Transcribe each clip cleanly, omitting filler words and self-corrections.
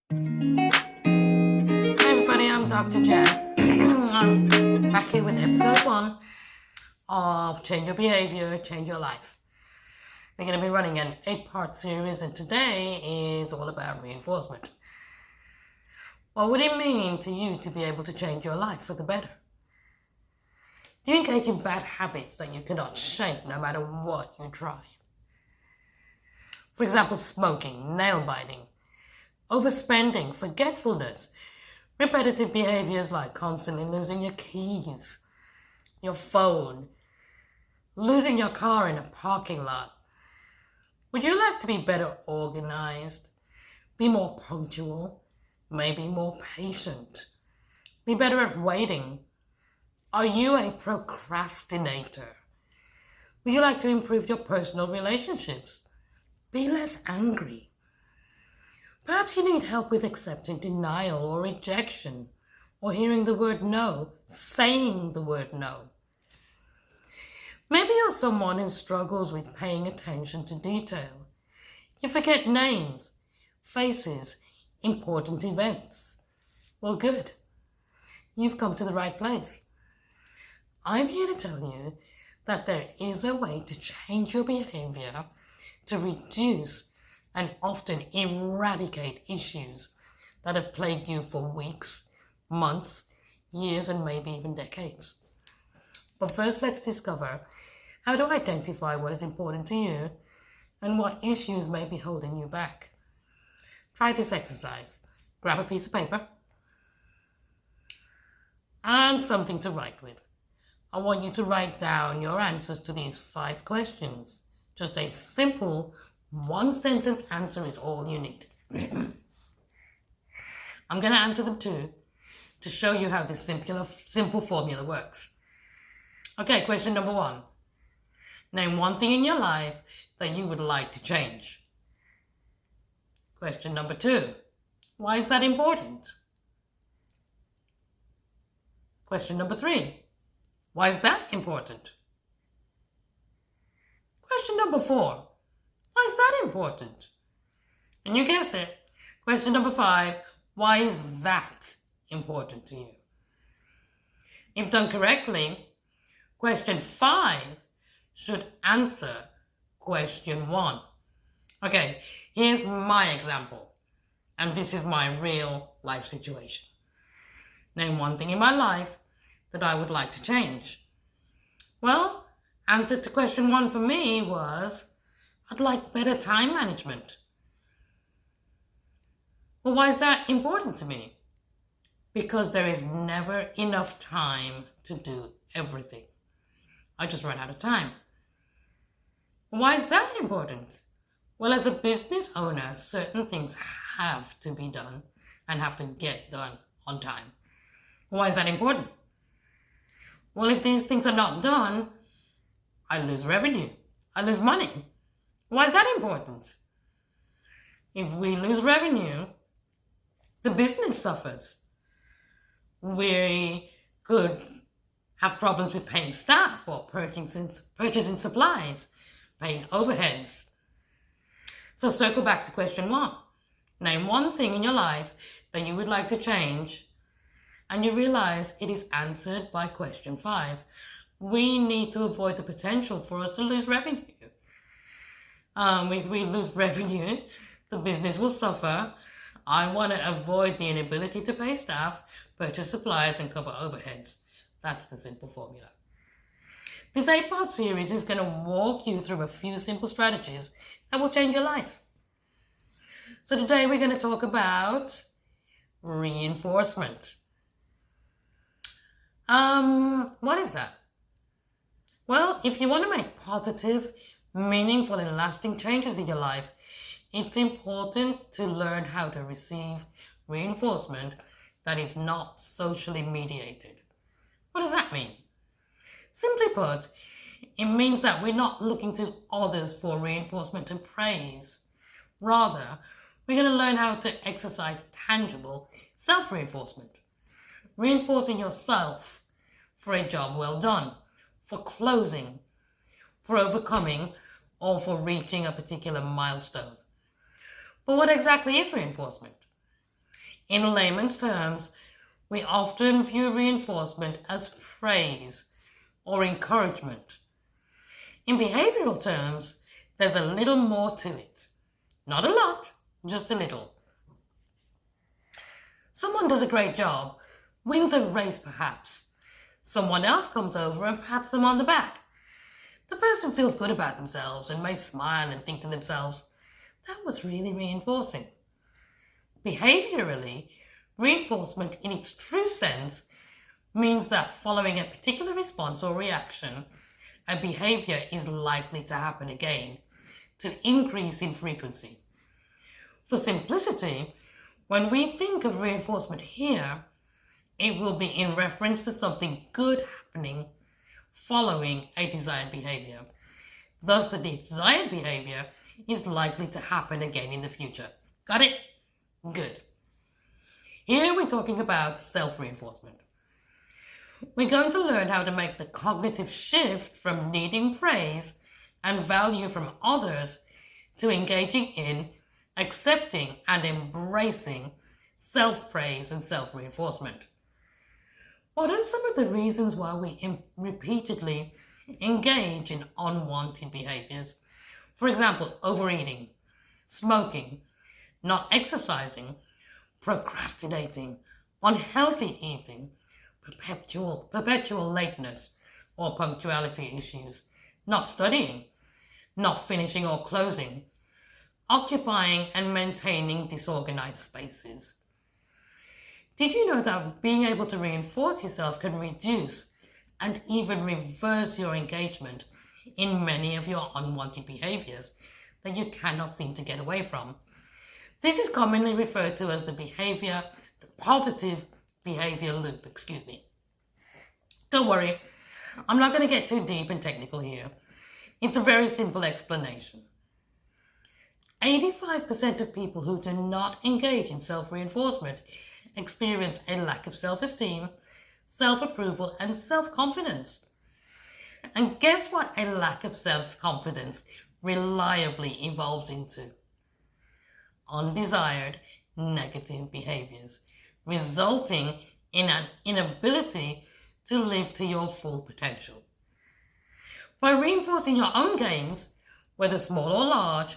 Hi everybody, I'm Dr. Jan. I'm back here with episode 1 of Change Your Behavior, Change Your Life. We're going to be running an 8-part series, and today is all about reinforcement. What would it mean to you to be able to change your life for the better? Do you engage in bad habits that you cannot shake no matter what you try? For example, smoking, nail biting, overspending, forgetfulness, repetitive behaviors like constantly losing your keys, your phone, losing your car in a parking lot. Would you like to be better organized, be more punctual, maybe more patient, be better at waiting? Are you a procrastinator? Would you like to improve your personal relationships? Be less angry. Perhaps you need help with accepting denial or rejection, or hearing the word no, saying the word no. Maybe you're someone who struggles with paying attention to detail. You forget names, faces, important events. Well, good. You've come to the right place. I'm here to tell you that there is a way to change your behavior to reduce and often eradicate issues that have plagued you for weeks, months, years, and maybe even decades. But first, let's discover how to identify what is important to you and what issues may be holding you back. Try this exercise. Grab a piece of paper and something to write with. I want you to write down your answers to these 5 questions. Just a simple 1-sentence answer is all you need. I'm going to answer them too to show you how this simple formula works. Okay, question number 1. Name one thing in your life that you would like to change. Question number 2. Why is that important? Question number 3. Why is that important? Question number 4. Why is that important? And you guessed it. Question number 5. Why is that important to you? If done correctly, question 5 should answer question 1. Okay, here's my example. And this is my real life situation. Name one thing in my life that I would like to change. Well, answer to question 1 for me was, I'd like better time management. Well, why is that important to me? Because there is never enough time to do everything. I just run out of time. Why is that important? Well, as a business owner, certain things have to be done and have to get done on time. Why is that important? Well, if these things are not done, I lose revenue. I lose money. Why is that important? If we lose revenue, the business suffers. We could have problems with paying staff or purchasing supplies, paying overheads. So circle back to question 1. Name one thing in your life that you would like to change, and you realize it is answered by question 5. We need to avoid the potential for us to lose revenue. If we lose revenue, the business will suffer. I want to avoid the inability to pay staff, purchase supplies, and cover overheads. That's the simple formula. This 8-part series is going to walk you through a few simple strategies that will change your life. So today we're going to talk about reinforcement. What is that? Well, if you want to make positive, meaningful, and lasting changes in your life, it's important to learn how to receive reinforcement that is not socially mediated. What does that mean? Simply put, it means that we're not looking to others for reinforcement and praise. Rather, we're going to learn how to exercise tangible self-reinforcement. Reinforcing yourself for a job well done, for closing, for overcoming, or for reaching a particular milestone. But what exactly is reinforcement? In layman's terms, we often view reinforcement as praise or encouragement. In behavioral terms, there's a little more to it. Not a lot, just a little. Someone does a great job, wins a race perhaps. Someone else comes over and pats them on the back. The person feels good about themselves and may smile and think to themselves, that was really reinforcing. Behaviorally, reinforcement in its true sense means that following a particular response or reaction, a behavior is likely to happen again, to increase in frequency. For simplicity, when we think of reinforcement here, it will be in reference to something good happening following a desired behavior. Thus, the desired behavior is likely to happen again in the future. Got it? Good. Here we're talking about self-reinforcement. We're going to learn how to make the cognitive shift from needing praise and value from others to engaging in, accepting, and embracing self-praise and self-reinforcement. What are some of the reasons why we repeatedly engage in unwanted behaviors? For example, overeating, smoking, not exercising, procrastinating, unhealthy eating, perpetual lateness or punctuality issues, not studying, not finishing or closing, occupying and maintaining disorganized spaces. Did you know that being able to reinforce yourself can reduce and even reverse your engagement in many of your unwanted behaviors that you cannot seem to get away from? This is commonly referred to as the positive behavior loop, Don't worry, I'm not going to get too deep and technical here. It's a very simple explanation. 85% of people who do not engage in self-reinforcement experience a lack of self-esteem, self-approval, and self-confidence. And guess what a lack of self-confidence reliably evolves into? Undesired negative behaviors, resulting in an inability to live to your full potential. By reinforcing your own gains, whether small or large,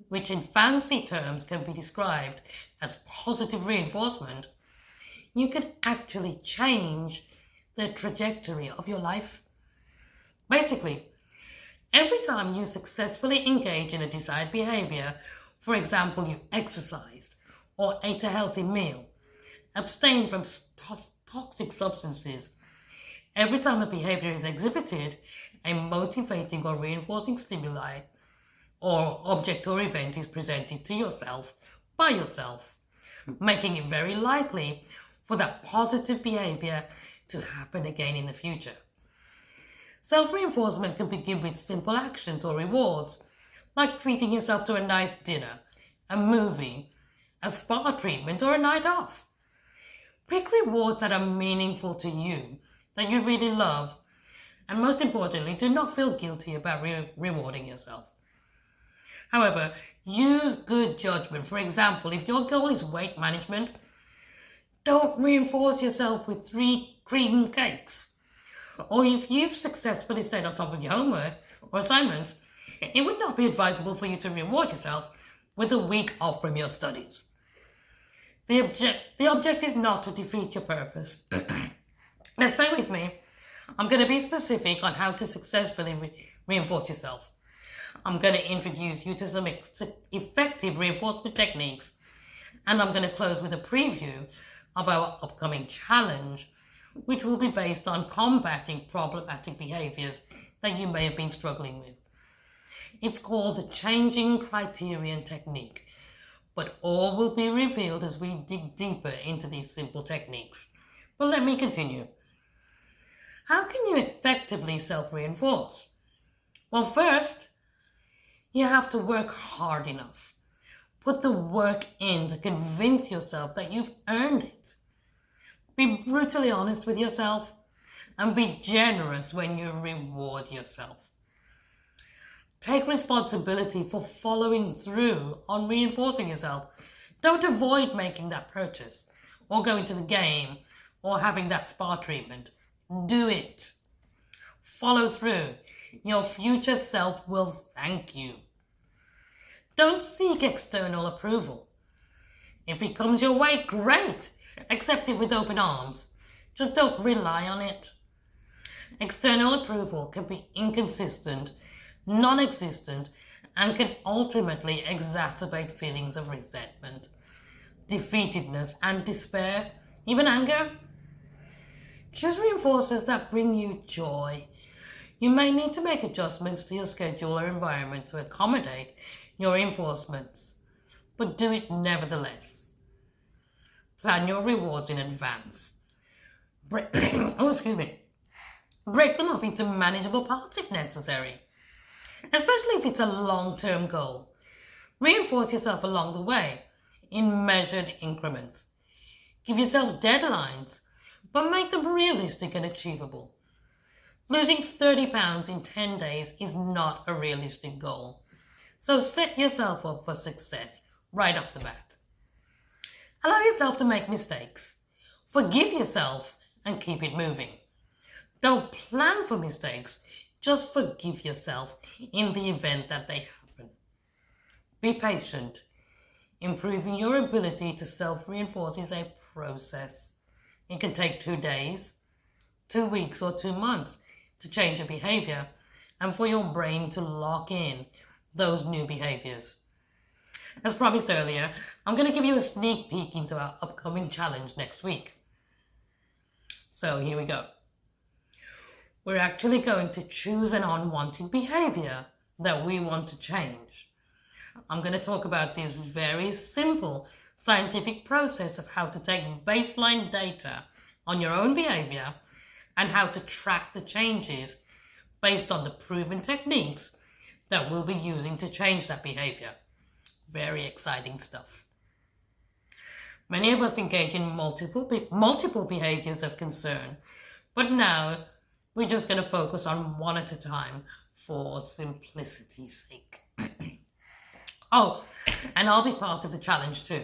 which in fancy terms can be described as positive reinforcement, you could actually change the trajectory of your life. Basically, every time you successfully engage in a desired behavior, for example, you exercised or ate a healthy meal, abstained from toxic substances, every time a behavior is exhibited, a motivating or reinforcing stimuli or object or event is presented to yourself by yourself, making it very likely for that positive behavior to happen again in the future. Self-reinforcement can begin with simple actions or rewards, like treating yourself to a nice dinner, a movie, a spa treatment, or a night off. Pick rewards that are meaningful to you, that you really love, and most importantly, do not feel guilty about rewarding yourself. However, use good judgment. For example, if your goal is weight management, don't reinforce yourself with 3 cream cakes. Or if you've successfully stayed on top of your homework or assignments, it would not be advisable for you to reward yourself with a week off from your studies. The object is not to defeat your purpose. Now stay with me. I'm going to be specific on how to successfully reinforce yourself. I'm going to introduce you to some effective reinforcement techniques, and I'm going to close with a preview of our upcoming challenge, which will be based on combating problematic behaviors that you may have been struggling with. It's called the changing criterion technique, but all will be revealed as we dig deeper into these simple techniques. But let me continue. How can you effectively self-reinforce? Well, first, you have to work hard enough. Put the work in to convince yourself that you've earned it. Be brutally honest with yourself and be generous when you reward yourself. Take responsibility for following through on reinforcing yourself. Don't avoid making that purchase. or going to the game, or having that spa treatment. Do it. Follow through. Your future self will thank you. Don't seek external approval. If it comes your way, great. Accept it with open arms. Just don't rely on it. External approval can be inconsistent, non-existent, and can ultimately exacerbate feelings of resentment, defeatedness, and despair, even anger. Choose reinforcers that bring you joy. You may need to make adjustments to your schedule or environment to accommodate your reinforcements, but do it nevertheless. Plan your rewards in advance. Break them up into manageable parts if necessary, especially if it's a long-term goal. Reinforce yourself along the way in measured increments. Give yourself deadlines, but make them realistic and achievable. Losing 30 pounds in 10 days is not a realistic goal, so set yourself up for success right off the bat. Allow yourself to make mistakes. Forgive yourself and keep it moving. Don't plan for mistakes, just forgive yourself in the event that they happen. Be patient. Improving your ability to self-reinforce is a process. It can take 2 days, 2 weeks, or 2 months to change your behavior and for your brain to lock in those new behaviors. As promised earlier, I'm going to give you a sneak peek into our upcoming challenge next week. So here we go. We're actually going to choose an unwanted behavior that we want to change. I'm going to talk about this very simple scientific process of how to take baseline data on your own behavior and how to track the changes based on the proven techniques that we'll be using to change that behavior. Very exciting stuff. Many of us engage in multiple behaviors of concern, but now we're just going to focus on one at a time for simplicity's sake. Oh, and I'll be part of the challenge too.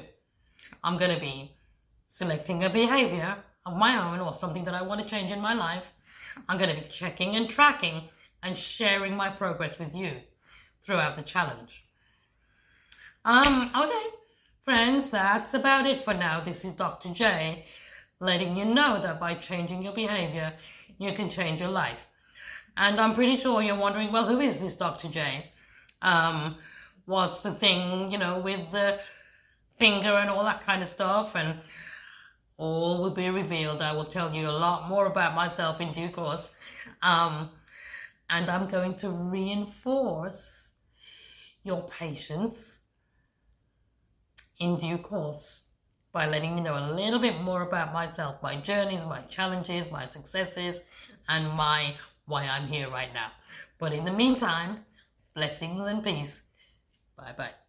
I'm going to be selecting a behavior of my own or something that I want to change in my life. I'm going to be checking and tracking and sharing my progress with you throughout the challenge. Okay, friends, that's about it for now. This is Dr. J, letting you know that by changing your behavior, you can change your life. And I'm pretty sure you're wondering, well, who is this Dr. J? What's the thing, with the finger and all that kind of stuff? And all will be revealed. I will tell you a lot more about myself in due course. And I'm going to reinforce your patience in due course by letting you know a little bit more about myself, my journeys, my challenges, my successes, and why I'm here right now. But in the meantime, blessings and peace. Bye-bye.